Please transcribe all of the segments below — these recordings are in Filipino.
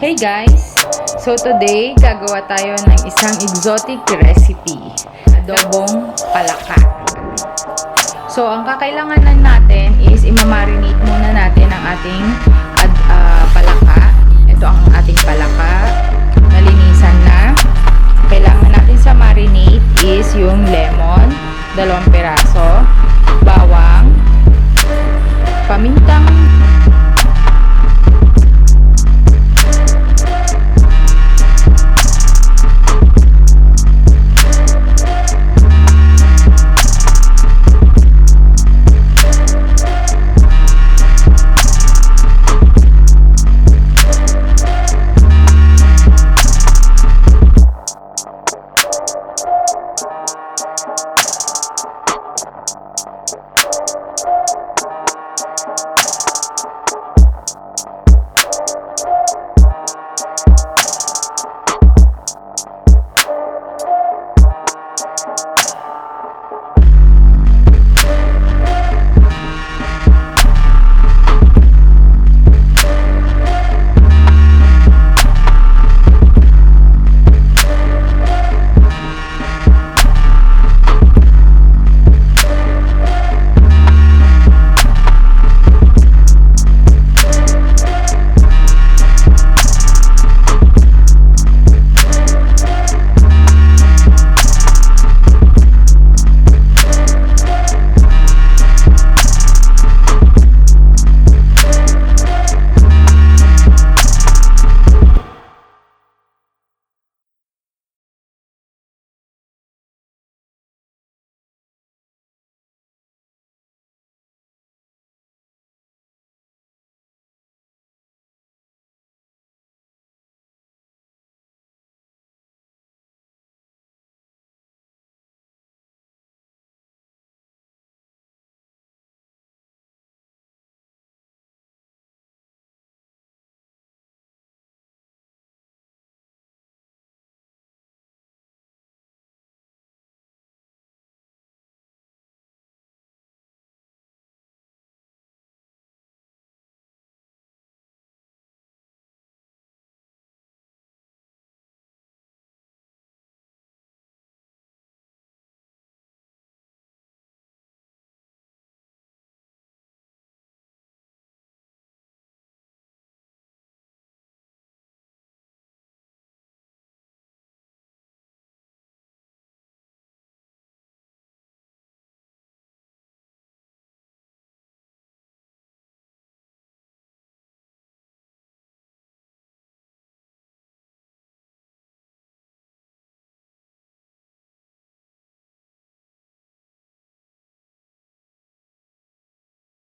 Hey guys! So today, gagawa tayo ng isang exotic recipe. Adobong palaka. So ang kakailanganan natin is imamarinate muna natin ang ating palaka. Ito ang ating palaka. Nalinisan na. Kailangan natin sa marinate is yung lemon, 2 piraso, bawang, pamintang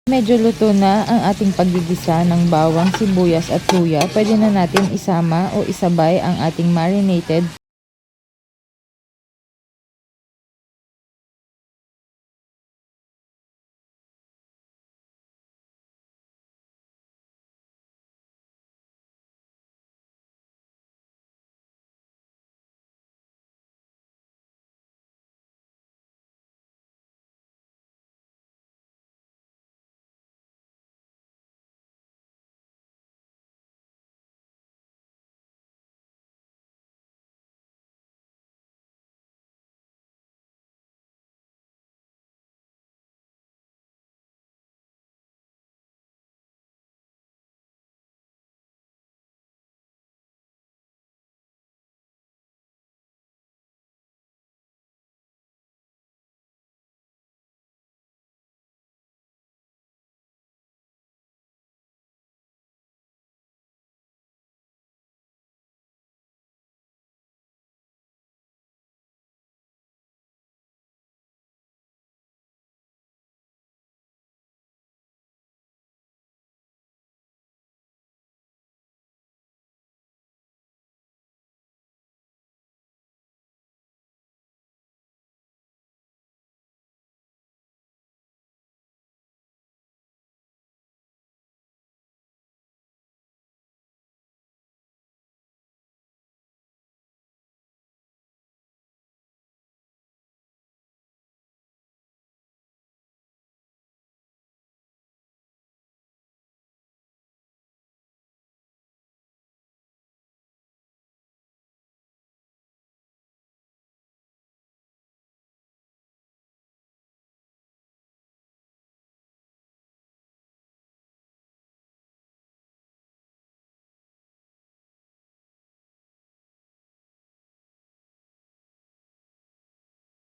medyo luto na ang ating paggigisa ng bawang, sibuyas at luya. Pwede na natin isama o isabay ang ating marinated